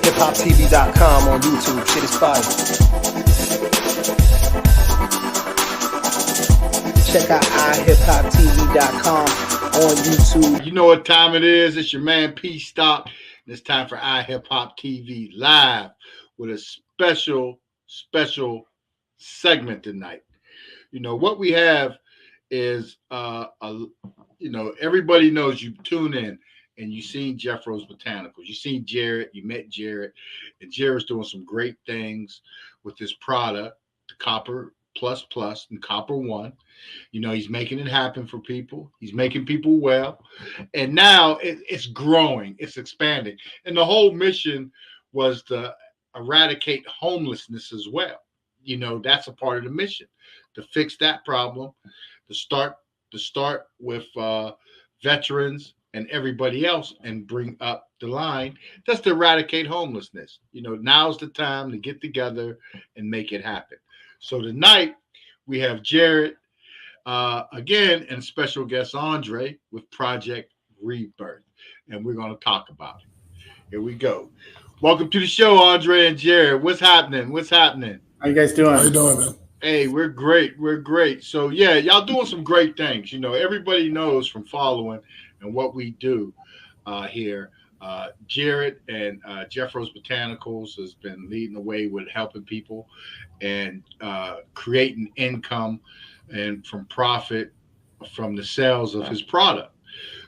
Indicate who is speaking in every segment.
Speaker 1: iHipHopTV.com on YouTube. Shit is fire. Check out iHipHopTV.com on YouTube.
Speaker 2: You know what time it is. It's your man P Stock. And it's time for iHipHopTV Live with a special segment tonight. You know what we have is everybody knows you tune in and you seen Jefro's Botanicals. You seen Jarrett, you met Jarrett, and Jarrett's doing some great things with this product, the Copper Plus and Copper One. You know, he's making it happen for people. He's making people well. And now it's growing, it's expanding. And the whole mission was to eradicate homelessness as well. You know, that's a part of the mission, to fix that problem, to start with veterans and everybody else and bring up the line. That's to eradicate homelessness. You know, now's the time to get together and make it happen. So tonight we have Jarrett again and special guest Andre with Project Rebirth, and we're going to talk about it. Here we go. Welcome to the show, Andre and Jarrett. What's happening?
Speaker 3: How you guys doing?
Speaker 4: How you doing, man?
Speaker 2: Hey, we're great. So yeah, y'all doing some great things. You know, everybody knows from following and what we do here. Jarrett and Jefro's Botanicals has been leading the way with helping people and creating income and from profit from the sales of his product.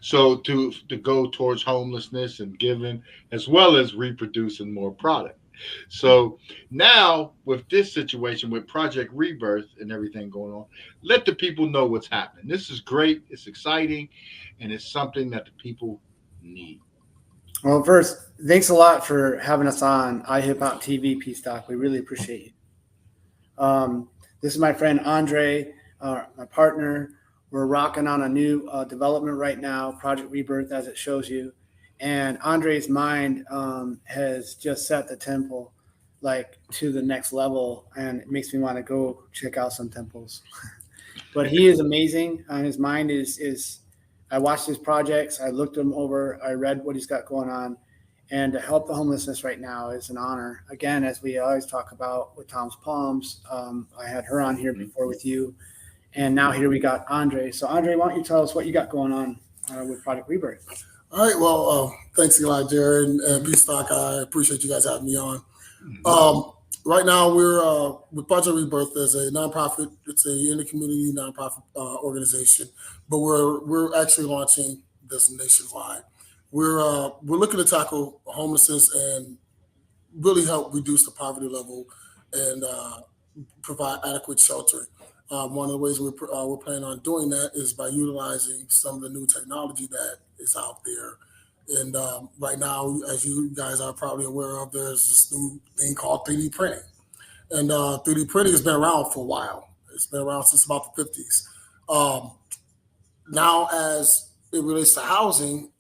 Speaker 2: So to go towards homelessness and giving, as well as reproducing more product. So now with this situation with Project Rebirth and everything going on, let the people know what's happening. This is great. It's exciting. And it's something that the people need.
Speaker 3: Well, first, thanks a lot for having us on iHipHopTV, P-Stock. We really appreciate you. This is my friend Andre, my partner. We're rocking on a new development right now, Project Rebirth, as it shows you. And Andre's mind has just set the temple to the next level, and it makes me want to go check out some temples. But he is amazing, and his mind is. I watched his projects. I looked them over. I read what he's got going on, and to help the homelessness right now is an honor. Again, as we always talk about with Tom's Palms, I had her on here before with you, and now here we got Andre. So Andre, why don't you tell us what you got going on with Project Rebirth?
Speaker 4: All right. Well, thanks a lot, Jared and P-Stock. I appreciate you guys having me on. Right now, we're with Project Rebirth as a nonprofit. It's a in the community nonprofit organization, but we're actually launching this nationwide. We're looking to tackle homelessness and really help reduce the poverty level and provide adequate shelter. One of the ways we're planning on doing that is by utilizing some of the new technology that is out there. And right now, as you guys are probably aware of, there's this new thing called 3D printing. And 3D printing has been around for a while. It's been around since about the 50s. Now, as it relates to housing,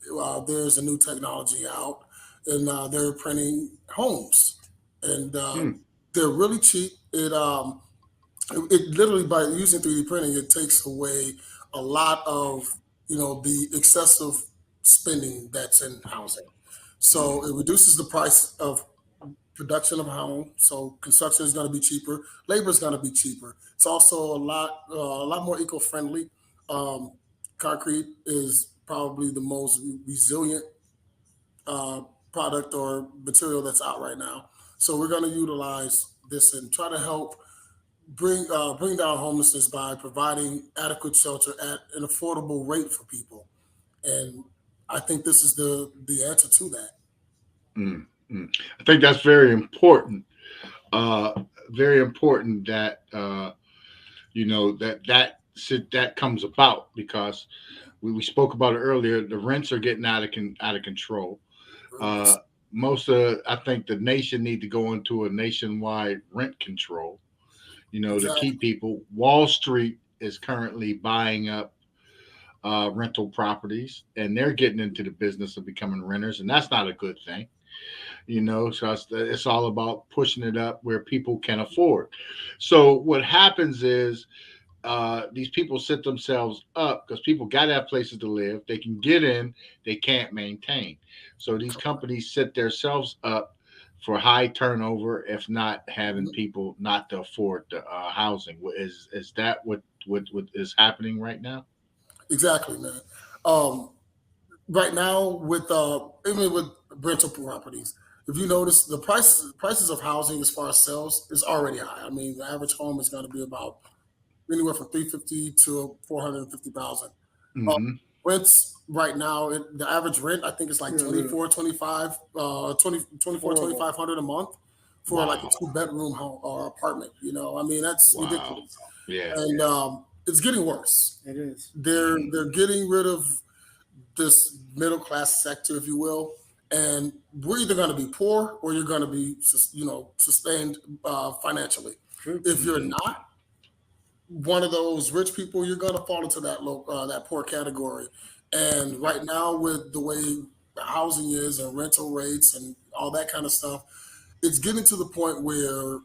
Speaker 4: there's a new technology out, and they're printing homes. And they're really cheap. It literally, by using 3D printing, it takes away a lot of, the excessive spending that's in housing. So it reduces the price of production of a home. So construction is going to be cheaper. Labor is going to be cheaper. It's also a lot more eco-friendly. Concrete is probably the most resilient product or material that's out right now. So we're going to utilize this and try to help bring down homelessness by providing adequate shelter at an affordable rate for people. And I think this is the answer to that.
Speaker 2: I think that's very important. Very important that that comes about, because we spoke about it earlier. The rents are getting out of control. I think the nation need to go into a nationwide rent control. To keep people. Wall Street is currently buying up rental properties, and they're getting into the business of becoming renters, and that's not a good thing. So it's all about pushing it up where people can afford. So what happens is these people set themselves up because people got to have places to live. They can get in, they can't maintain. So these companies set themselves up for high turnover, if not having people not to afford the housing. Is that what is happening right now?
Speaker 4: Exactly, man. Um, right now, with even with rental properties, if you notice, the prices of housing as far as sales is already high. I mean, the average home is going to be about anywhere from 350 to 450,000. Uh,
Speaker 2: Hmm.
Speaker 4: rents right now, the average rent I think is like
Speaker 3: Through the roof.
Speaker 4: 24,
Speaker 3: Horrible.
Speaker 4: 2500 a month for like a
Speaker 2: Wow.
Speaker 4: 2-bedroom home or apartment. I mean that's
Speaker 2: Wow.
Speaker 4: ridiculous,
Speaker 2: Yeah.
Speaker 4: and it's getting worse.
Speaker 3: It is.
Speaker 4: They're getting rid of this middle class sector, if you will, and we're either going to be poor or you're going to be sustained financially.
Speaker 3: True.
Speaker 4: If you're
Speaker 2: Mhm.
Speaker 4: not one of those rich people, you're going to fall into that poor category. And right now, with the way housing is and rental rates and all that kind of stuff, it's getting to the point where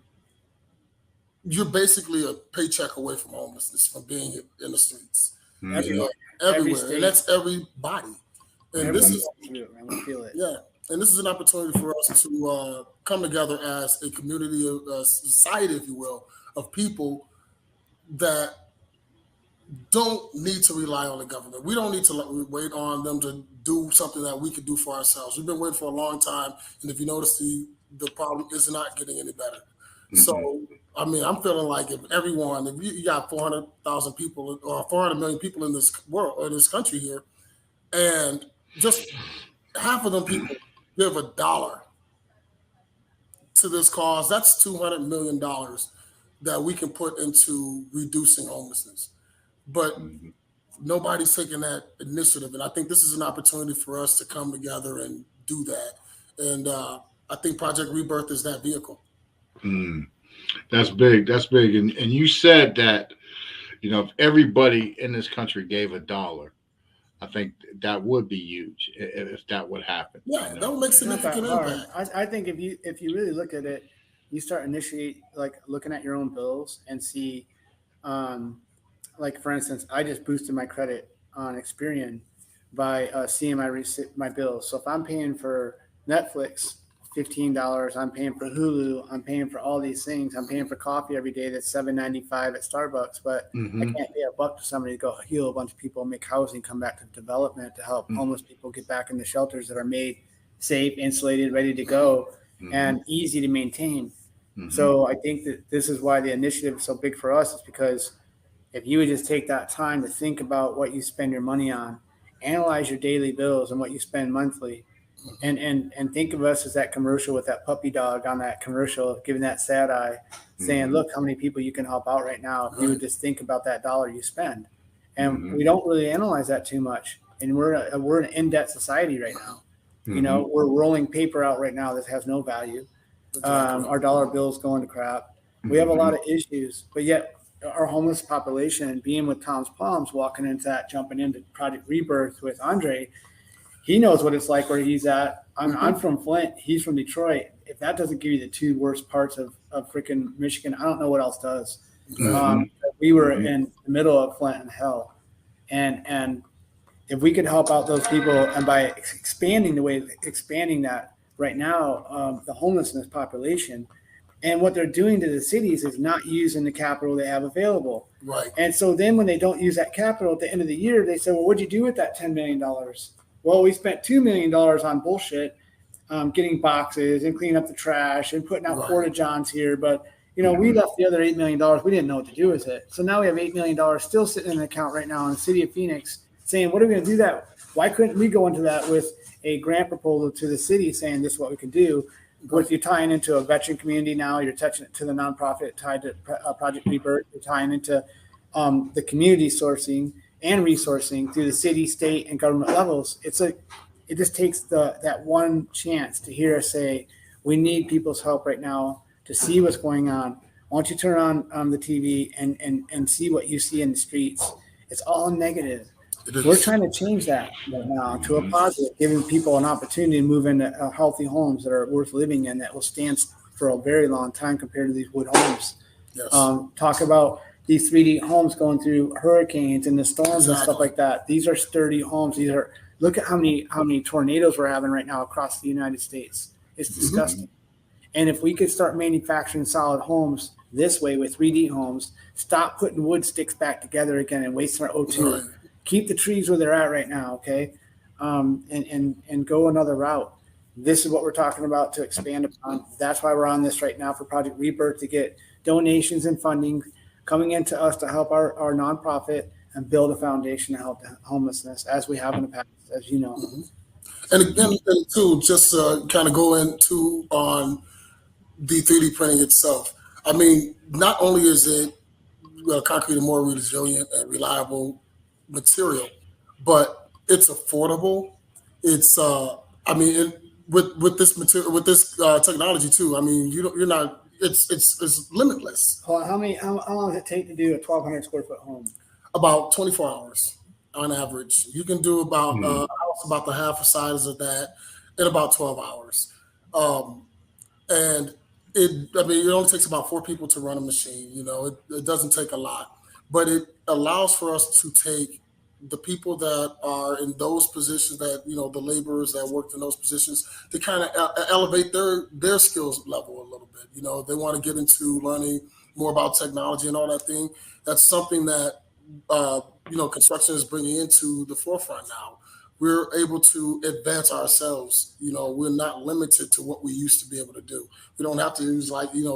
Speaker 4: you're basically a paycheck away from homelessness, from being in the streets,
Speaker 2: Mhm.
Speaker 3: Every
Speaker 4: everywhere,
Speaker 3: state.
Speaker 4: and that's everybody. And this
Speaker 3: Everyone's
Speaker 4: is
Speaker 3: going through it, man. We feel it.
Speaker 4: yeah, and this is an opportunity for us to come together as a community, a society, if you will, of people that don't need to rely on the government. We don't need to wait on them to do something that we could do for ourselves. We've been waiting for a long time, and if you notice, the problem is not getting any better. So, I mean, I'm feeling like if you got 400,000 people or 400 million people in this world or this country here, and just half of them people give $1 to this cause, that's $200 million that we can put into reducing homelessness. But
Speaker 2: Mhm.
Speaker 4: nobody's taking that initiative, and I think this is an opportunity for us to come together and do that. And I think Project Rebirth is that vehicle.
Speaker 2: Mm. That's big. That's big. And you said that, if everybody in this country gave $1, I think that would be huge if that would happen.
Speaker 4: Yeah, that would make
Speaker 3: It's not that
Speaker 4: significant
Speaker 3: hard.
Speaker 4: impact.
Speaker 3: I think if you really look at it, you start initiate like looking at your own bills and see, like for instance, I just boosted my credit on Experian by seeing my bills. So if I'm paying for Netflix $15, I'm paying for Hulu, I'm paying for all these things, I'm paying for coffee every day that's $7.95 at Starbucks, but I
Speaker 2: Hmm.
Speaker 3: can't pay $1 to somebody to go heal a bunch of people, make housing, come back to development to help homeless people get back in the shelters that are made safe, insulated, ready to go,
Speaker 2: Hmm.
Speaker 3: and easy to maintain.
Speaker 2: Hmm.
Speaker 3: So I think that this is why the initiative is so big for us, is because if you would just take that time to think about what you spend your money on, analyze your daily bills and what you spend monthly, and think of us as that commercial with that puppy dog on that commercial, giving that sad eye, saying,
Speaker 2: Hmm.
Speaker 3: look how many people you can help out right now if you would just think about that dollar you spend. And
Speaker 2: Hmm.
Speaker 3: we don't really analyze that too much. And we're an in-debt society right now.
Speaker 2: Hmm.
Speaker 3: We're rolling paper out right now that has no value.
Speaker 4: Exactly.
Speaker 3: Our dollar bill's going to crap. We have a
Speaker 2: Hmm.
Speaker 3: lot of issues, but yet our homeless population, and being with Tom's Palms, walking into that, jumping into Project Rebirth with Andre, he knows what it's like where he's at. I'm from Flint. He's from Detroit. If that doesn't give you the two worst parts of freaking Michigan, I don't know what else does.
Speaker 2: Hmm.
Speaker 3: We were
Speaker 2: Hmm.
Speaker 3: in the middle of Flint and hell. And if we could help out those people, and by expanding that right now, the homelessness population, and what they're doing to the cities is not using the capital they have available.
Speaker 4: Right.
Speaker 3: And so then when they don't use that capital at the end of the year, they say, well, what'd you do with that $10 million? Well, we spent $2 million on bullshit, getting boxes and cleaning up the trash and putting out
Speaker 4: Right.
Speaker 3: porta johns here. But, we left the other $8 million. We didn't know what to do with it. So now we have $8 million still sitting in an account right now in the city of Phoenix saying, what are we going to do that? Why couldn't we go into that with a grant proposal to the city saying this is what we can do? If you're tying into a veteran community now, you're touching it to the nonprofit tied to Project Rebirth, you're tying into the community sourcing and resourcing through the city, state, and government levels. It just takes that one chance to hear us say, we need people's help right now to see what's going on. Why don't you turn on the TV and see what you see in the streets? It's all negative. We're trying to change that right now to a positive, giving people an opportunity to move into healthy homes that are worth living in, that will stand for a very long time compared to these wood homes.
Speaker 4: Yes.
Speaker 3: Talk about these 3D homes going through hurricanes and the storms and stuff
Speaker 4: Exactly.
Speaker 3: like that. These are sturdy homes. Look at how many tornadoes we're having right now across the United States. It's disgusting. And if we could start manufacturing solid homes this way with 3D homes, stop putting wood sticks back together again and wasting our O2.
Speaker 4: Right.
Speaker 3: Keep the trees where they're at right now, okay? And go another route. This is what we're talking about to expand upon. That's why we're on this right now for Project Rebirth, to get donations and funding coming into us to help our nonprofit and build a foundation to help homelessness, as we have in the past, as you know.
Speaker 4: Mm-hmm. And again, too, just to kind of go into on the 3D printing itself. I mean, not only is it concrete a more resilient and reliable material, but it's affordable. It's with this material, with this technology too. I mean, you're not. It's limitless.
Speaker 3: How long does it take to do a 1,200 square foot home?
Speaker 4: About 24 hours on average. You can do about about the half the size of that in about 12 hours. And it only takes about 4 people to run a machine. You know, it doesn't take a lot, but it allows for us to take the people that are in those positions, that, you know, the laborers that worked in those positions, to kind of elevate their skills level a little bit. You know, they want to get into learning more about technology and all that thing. That's something that construction is bringing into the forefront now. We're able to advance ourselves. You know, we're not limited to what we used to be able to do. We don't have to use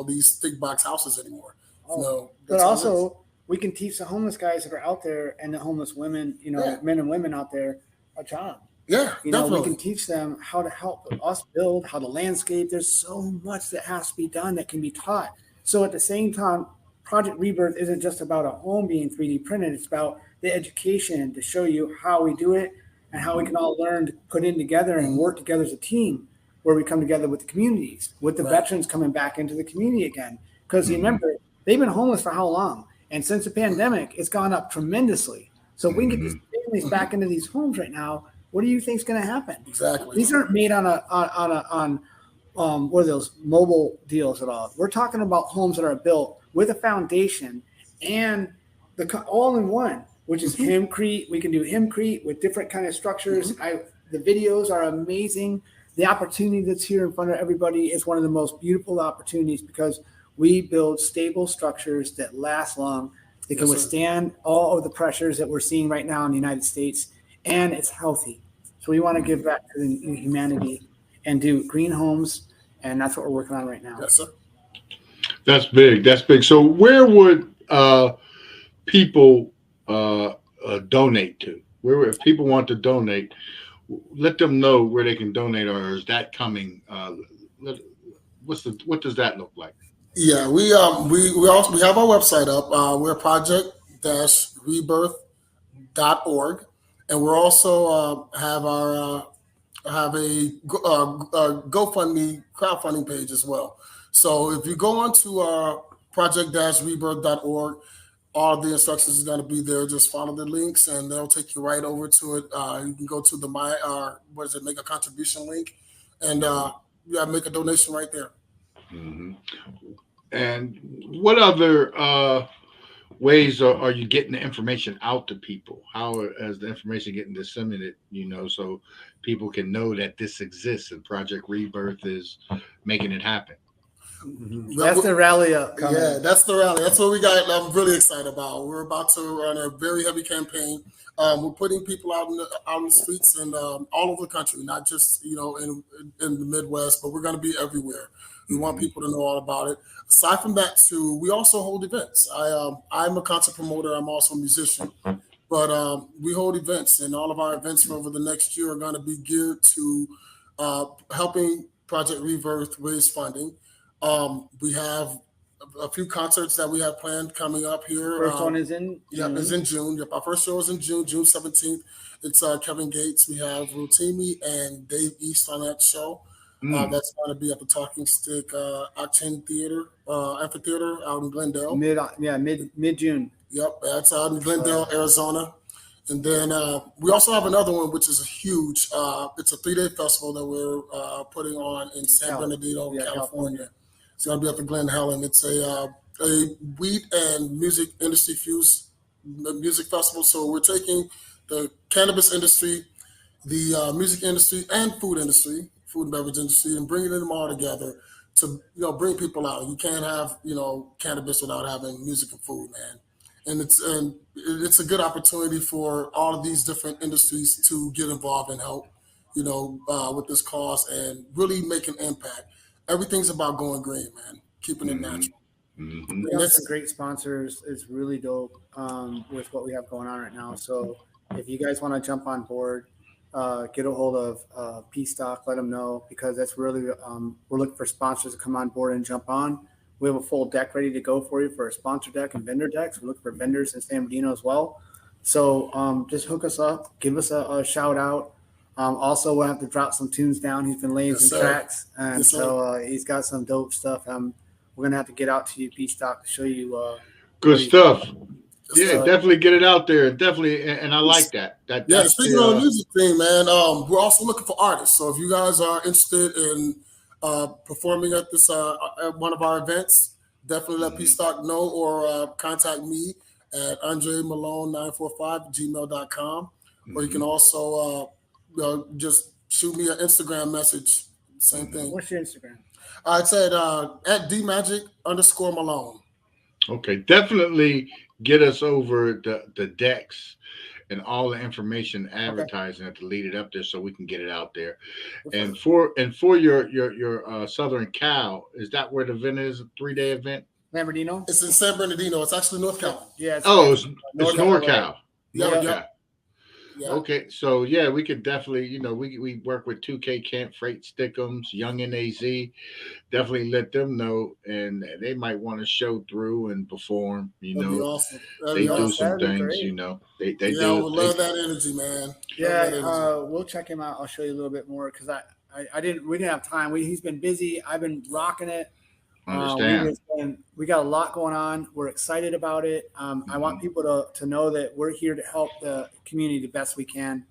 Speaker 4: these thick box houses anymore.
Speaker 3: But also we can teach the homeless guys that are out there and the homeless women, men and women out there, a job.
Speaker 4: Yeah, definitely.
Speaker 3: We can teach them how to help us build, how to landscape. There's so much that has to be done that can be taught. So at the same time, Project Rebirth isn't just about a home being 3D printed. It's about the education to show you how we do it and how we can all learn to put in together and work together as a team, where we come together with the communities, with the veterans coming back into the community again. Because remember, they've been homeless for how long? And since the pandemic, it's gone up tremendously. So if we can get these families back into these homes right now, what do you think is going to happen?
Speaker 4: Exactly.
Speaker 3: These aren't made on what are those mobile deals at all. We're talking about homes that are built with a foundation and the all in one, which is hempcrete. We can do hempcrete with different kind of structures. The videos are amazing. The opportunity that's here in front of everybody is one of the most beautiful opportunities, because we build stable structures that last long. They can withstand all of the pressures that we're seeing right now in the United States, and it's healthy. So we want to give back to the humanity and do green homes, and that's what we're working on right now.
Speaker 4: Yes, sir.
Speaker 2: That's big. That's big. So where would people donate to? Where, if people want to donate, let them know where they can donate, or is that coming? What does that look like?
Speaker 4: Yeah, we have our website up. We're project-rebirth.org, and we're also have a GoFundMe crowdfunding page as well. So if you go onto project-rebirth.org, all of the instructions are going to be there. Just follow the links, and they'll take you right over to it. You can go to the make a contribution link, and make a donation right there.
Speaker 2: Mm-hmm. And what other ways are you getting the information out to people? How is the information getting disseminated, so people can know that this exists and Project Rebirth is making it happen?
Speaker 3: Mm-hmm. That's the rally upcoming.
Speaker 4: Yeah, that's the rally. That's what we got. I'm really excited about. We're about to run a very heavy campaign. We're putting people out in the streets and all over the country, not just in the Midwest, but we're going to be everywhere. We want people to know all about it. Aside from that, too, we also hold events. I'm a concert promoter. I'm also a musician, but we hold events, and all of our events for over the next year are going to be geared to helping Project Rebirth raise funding. We have a few concerts that we have planned coming up here.
Speaker 3: First one is in June.
Speaker 4: Is in June. Yep, our first show is in June 17th. It's Kevin Gates. We have Rotimi and Dave East on that show. That's going to be at the Talking Stick Action Theater Amphitheater out in Glendale.
Speaker 3: Mid-June.
Speaker 4: Yep, that's out in Glendale, Arizona. And then we also have another one, which is a huge. It's a 3-day festival that we're putting on in San Bernardino, California. It's going to be at the Glen Helen. It's a wheat and music industry fused music festival. So we're taking the cannabis industry, the music industry, and food and beverage industry, and bringing them all together to bring people out. You can't have cannabis without having music and food, man. And it's a good opportunity for all of these different industries to get involved and help, with this cause and really make an impact. Everything's about going green, man. Keeping it natural.
Speaker 2: Mm-hmm.
Speaker 3: We have some great sponsors. It's really dope with what we have going on right now. So if you guys want to jump on board, get a hold of P-Stock, let them know, because that's really, we're looking for sponsors to come on board and jump on. We have a full deck ready to go for you for a sponsor deck and vendor decks. We're looking for vendors in San Bernardino as well. So just hook us up, give us a shout out. Also, we'll have to drop some tunes down. He's been laying some tracks, and so he's got some dope stuff. We're going to have to get out to you, P-Stock, to show you.
Speaker 2: Good stuff. Yeah, definitely get it out there. Definitely, and I like that.
Speaker 4: Speaking of the music thing, man, we're also looking for artists. So if you guys are interested in performing at this at one of our events, definitely let P-Stock know or contact me at andremalone945@gmail.com. Or you can also just shoot me an Instagram message. Same thing.
Speaker 3: What's your Instagram?
Speaker 4: It's at @dmagic_Malone.
Speaker 2: Okay, definitely get us over the decks and all the information advertising it to lead it up there so we can get it out there. And for your Southern Cal, is that where the event is? A 3-day event?
Speaker 3: San Bernardino?
Speaker 4: It's in San Bernardino. It's actually North Cal.
Speaker 3: Yeah.
Speaker 2: It's NorCal.
Speaker 4: Yeah.
Speaker 2: Okay, so we could definitely, we work with 2K Camp, Freight Stickums, Young NAZ. Definitely let them know, and they might want to show through and perform.
Speaker 4: That'd be awesome.
Speaker 2: They do some things. They do.
Speaker 4: I would love that energy, man.
Speaker 3: We'll check him out. I'll show you a little bit more because we didn't have time. He's been busy. I've been rocking it. We got a lot going on. We're excited about it. I want people to know that we're here to help the community the best we can.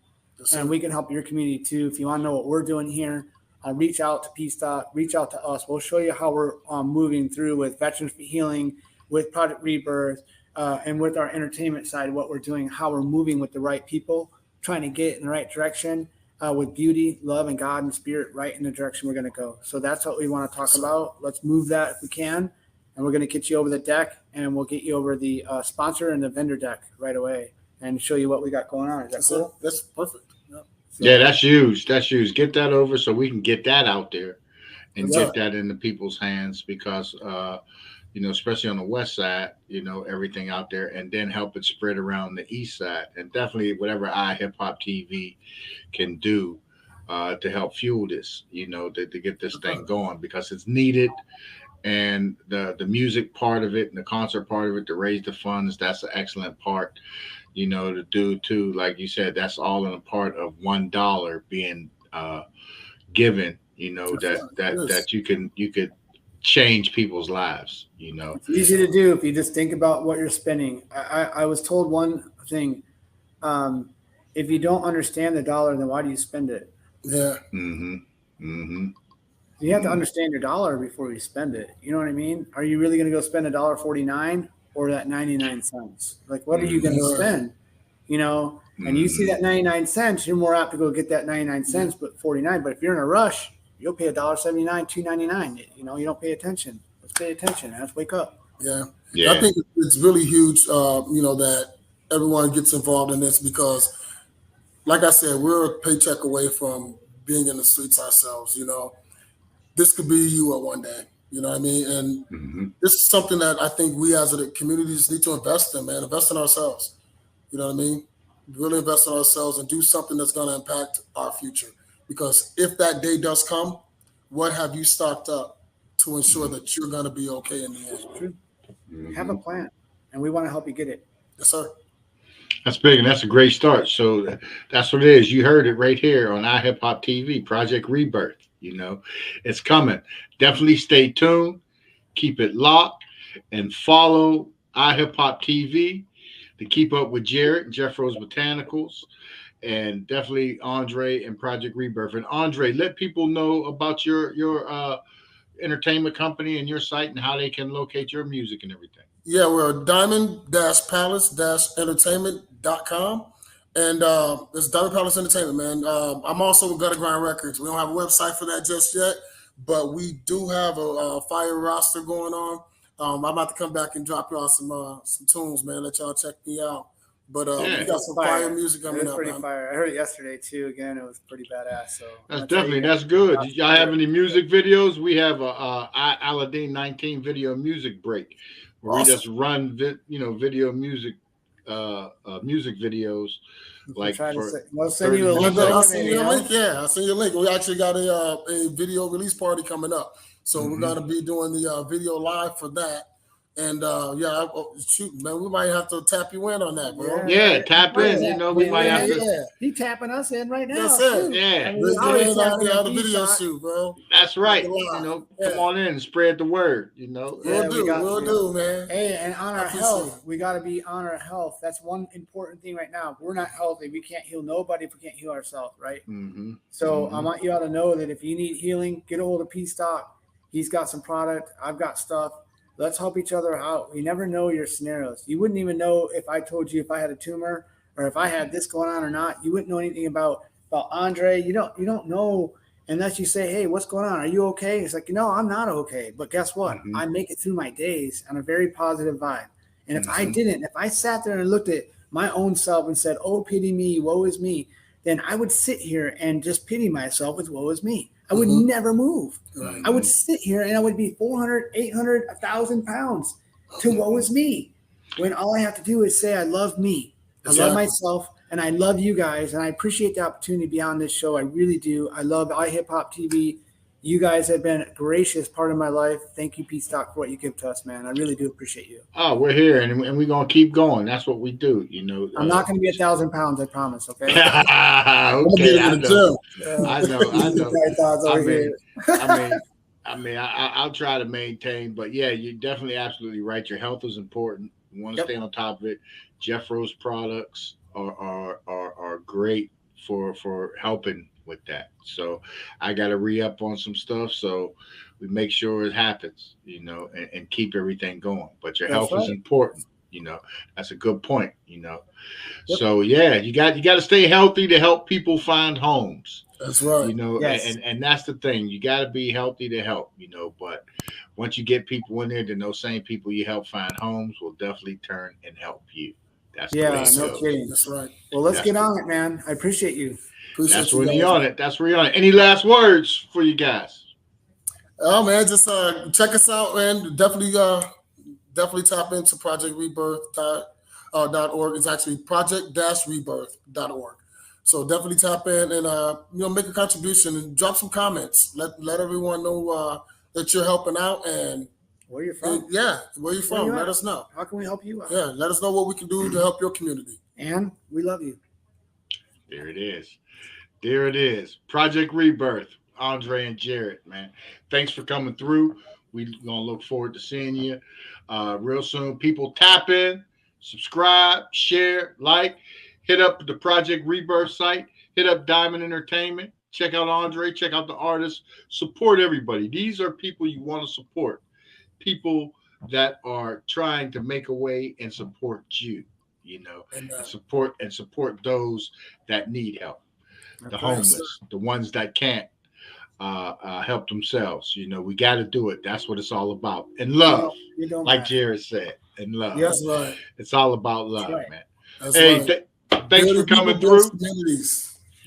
Speaker 3: And we can help your community too. If you want to know what we're doing here, reach out to P-Stock, reach out to us. We'll show you how we're moving through with Veterans for Healing, with Project Rebirth, and with our entertainment side, what we're doing, how we're moving with the right people, trying to get in the right direction. With beauty, love, and God and spirit right in the direction we're going to go. So that's what we want to talk about. Let's move that if we can. And we're going to get you over the deck, and we'll get you over the sponsor and the vendor deck right away and show you what we got going on. Is that cool?
Speaker 4: That's perfect.
Speaker 2: That's huge. That's huge. Get that over so we can get that out there and get that into people's hands because, especially on the west side, everything out there, and then help it spread around the east side. And definitely whatever iHipHopTV can do to help fuel this, to get this thing going because it's needed. And the music part of it and the concert part of it to raise the funds, that's an excellent part, to do too. Like you said, that's all in a part of $1 being given, that you could change people's lives.
Speaker 3: It's easy to do if you just think about what you're spending. I was told one thing, if you don't understand the dollar, then why do you spend it? You have to understand your dollar before you spend it. You know what I mean? Are you really going to go spend $1.49 or that 99 cents? Like, what are you going to spend? And you see that 99 cents, you're more apt to go get that 99 cents, but 49. But if you're in a rush, you'll pay $1.79, $2.99. You don't pay attention. Let's pay attention. Let's wake up.
Speaker 4: Yeah. I think it's really huge, that everyone gets involved in this because, like I said, we're a paycheck away from being in the streets ourselves. This could be you at one day. You know what I mean? And this is something that I think we as a community just need to invest in, man. Invest in ourselves. You know what I mean? Really invest in ourselves and do something that's going to impact our future. Because if that day does come, what have you stocked up to ensure that you're going to be okay in the end?
Speaker 3: True. Have a plan, and we want to help you get it.
Speaker 4: Yes, sir.
Speaker 2: That's big, and that's a great start. So that's what it is. You heard it right here on iHipHopTV, Project Rebirth. It's coming. Definitely stay tuned. Keep it locked and follow iHipHopTV to keep up with Jarrett and Jefro's Botanicals, and definitely Andre and Project Rebirth. And Andre, let people know about your entertainment company and your site and how they can locate your music and everything.
Speaker 4: Yeah, we're diamond-palace-entertainment.com. And it's Diamond Palace Entertainment, man. I'm also with Gutter Grind Records. We don't have a website for that just yet, but we do have a fire roster going on. I'm about to come back and drop y'all some tunes, man. Let y'all check me out. But we got some fire music coming up.
Speaker 3: Pretty fire. I heard it yesterday too. Again, it was pretty badass. So
Speaker 2: that's good. Y'all have any music videos? We have a Aladdin 19 video music break where we just run video music music videos. Like
Speaker 3: I'll send you a link.
Speaker 4: I'll send you a link. Yeah, I'll send you a link. We actually got a video release party coming up, so we're gonna be doing the video live for that. And shoot, man, we might have to tap you in on that, bro.
Speaker 2: Yeah, tap in. We might have to.
Speaker 3: Yeah. He tapping us in right now.
Speaker 4: That's it.
Speaker 2: Yeah,
Speaker 4: the video shoot, bro.
Speaker 2: That's right. Come on in and spread the word.
Speaker 4: We'll do, man.
Speaker 3: Hey, and on our health, we got to be on our health. That's one important thing right now. We're not healthy. We can't heal nobody if we can't heal ourselves, right?
Speaker 2: Mm-hmm.
Speaker 3: So I want you all to know that if you need healing, get a hold of P Stock. He's got some product. I've got stuff. Let's help each other out. You never know your scenarios. You wouldn't even know if I told you if I had a tumor or if I had this going on or not. You wouldn't know anything about Andre. You don't know unless you say, hey, what's going on? Are you okay? It's like, I'm not okay. But guess what? Mm-hmm. I make it through my days on a very positive vibe. And if I didn't, if I sat there and looked at my own self and said, oh, pity me, woe is me, then I would sit here and just pity myself with woe is me. I would never move. Right. I would sit here and I would be 400, 800, 1,000 pounds to woe is me. When all I have to do is say, I love me. I love myself and I love you guys. And I appreciate the opportunity to be on this show. I really do. I love iHipHopTV. You guys have been a gracious part of my life. Thank you, P Stock, for what you give to us, man. I really do appreciate you.
Speaker 2: Oh, we're here and we're going to keep going. That's what we do,
Speaker 3: I'm not going to be 1,000 pounds, I promise, okay?
Speaker 2: Okay, I know. I'll try to maintain, but yeah, you're definitely absolutely right. Your health is important. You want to stay on top of it. Jeffro's products are great for helping with that. So I got to re-up on some stuff. So we make sure it happens, and keep everything going. But your health is important. That's a good point, Yep. So yeah, you got to stay healthy to help people find homes.
Speaker 4: That's right.
Speaker 3: Yes.
Speaker 2: And that's the thing. You got to be healthy to help, but once you get people in there, then those same people you help find homes will definitely turn and help you. That's the way
Speaker 3: no kidding. That's right. Well, let's get on it, man. I appreciate you.
Speaker 2: That's where you're on it. That's where you're on it. Any last words for you guys?
Speaker 4: Oh man, just check us out, man. Definitely tap into projectrebirth.org. It's actually project-rebirth.org. So definitely tap in and make a contribution and drop some comments. Let everyone know that you're helping out and
Speaker 3: where you're from.
Speaker 4: Where you're from. Let us know.
Speaker 3: How can we help you out?
Speaker 4: Yeah, let us know what we can do to help your community.
Speaker 3: And we love you.
Speaker 2: There it is. Project Rebirth, Andre and Jarrett, man. Thanks for coming through. We're going to look forward to seeing you real soon. People tap in, subscribe, share, like, hit up the Project Rebirth site, hit up Diamond Entertainment, check out Andre, check out the artists, support everybody. These are people you want to support, people that are trying to make a way and support you, and support those that need help. The homeless, the ones that can't help themselves. We got to do it. That's what it's all about. And love, like Jarrett said, and love.
Speaker 4: Yes, right.
Speaker 2: It's all about love, man.
Speaker 4: That's
Speaker 2: hey, thanks for coming through.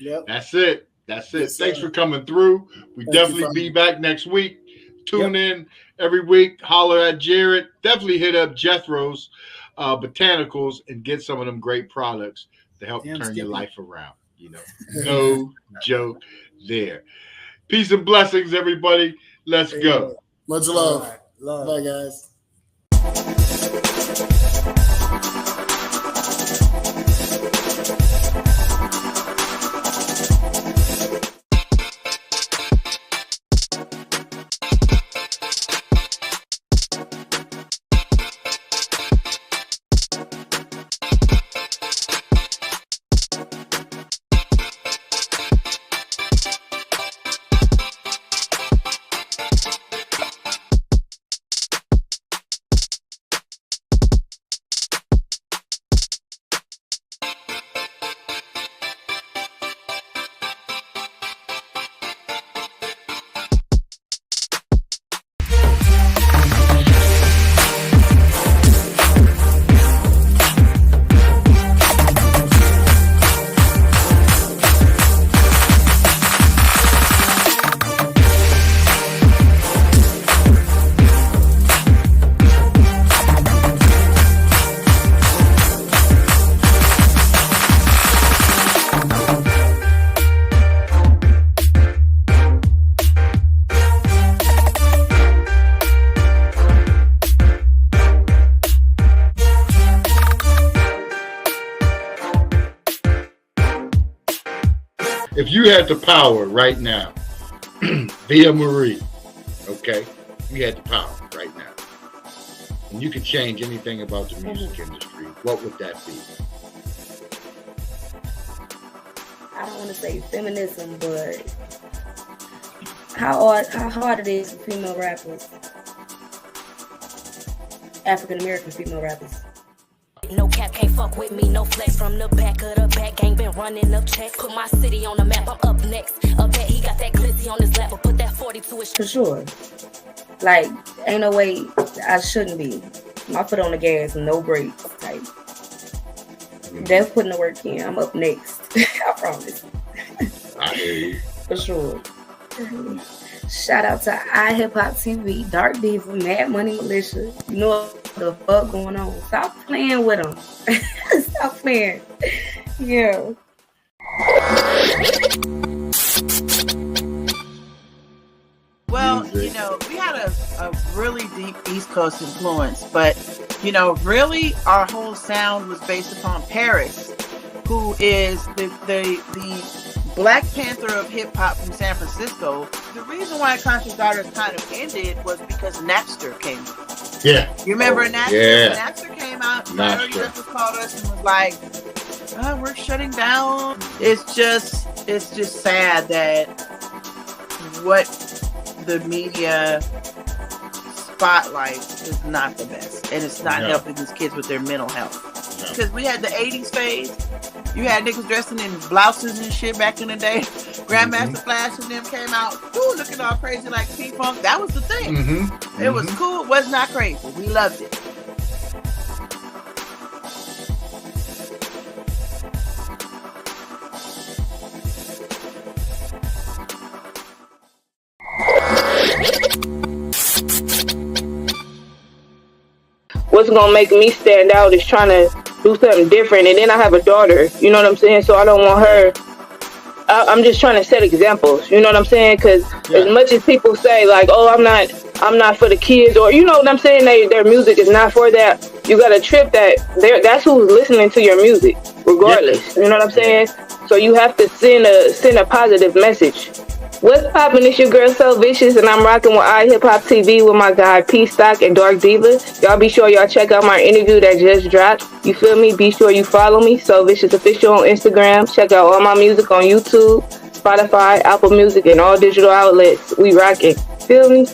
Speaker 3: Yep.
Speaker 2: That's it. Yes, thanks for coming through. We definitely be back next week. Tune in every week. Holler at Jarrett. Definitely hit up Jefro's Botanicals and get some of them great products to help turn your life around. No joke there. Peace and blessings, everybody. Let's go.
Speaker 4: Much love. Bye, guys.
Speaker 2: you had the power right now, via Marie, okay? You had the power right now. And you could change anything about the music industry. What would that be?
Speaker 5: I don't want to say feminism, but how hard it is for female rappers, African American female rappers.
Speaker 6: No cap can't fuck with me, no flex from the back of the back. Ain't been running up checks. Put my city on the map, I'm up next. I bet he got that glizzy on his lap, but put that 40 to his
Speaker 5: For sure. Like, ain't no way I shouldn't be. My foot on the gas, no brakes type. They're putting the work in. I'm up next. I promise.
Speaker 2: I hear you.
Speaker 5: For sure. Shout out to iHipHopTV, Dark Diva, Mad Money Militia. You know what the fuck going on. Stop playing with them. Stop playing. Yeah.
Speaker 7: Well, you know, we had a really deep East Coast influence, but, you know, really our whole sound was based upon Paris, who is the Black Panther of hip hop from San Francisco. The reason why Conscious Daughters kind of ended was because Napster came out.
Speaker 2: Yeah.
Speaker 7: You remember Napster?
Speaker 2: Yeah.
Speaker 7: Napster came out.
Speaker 2: Napster.
Speaker 7: Just called us and was like, "Oh, we're shutting down." It's just sad that what the media spotlight is not the best, and it's not helping these kids with their mental health. Because we had the 80s phase. You had niggas dressing in blouses and shit back in the day. Grandmaster Flash and them came out, ooh, looking all crazy like P-Funk. That was the thing. It was cool. It was not crazy. We loved it.
Speaker 8: What's gonna make me stand out is trying to do something different. And then I have a daughter, you know what I'm saying? So I don't want her. I'm just trying to set examples, you know what I'm saying? Because as much as people say like, oh, I'm not for the kids, or you know what I'm saying, their music is not for that. You got to trip that's who's listening to your music, regardless. You know what I'm saying? So you have to send a positive message. What's poppin'? It's your girl So Vicious, and I'm rocking with iHipHopTV with my guy P Stock and Dark Diva. Y'all be sure y'all check out my interview that just dropped. You feel me? Be sure you follow me, So Vicious Official on Instagram. Check out all my music on YouTube, Spotify, Apple Music, and all digital outlets. We rockin'. Feel me?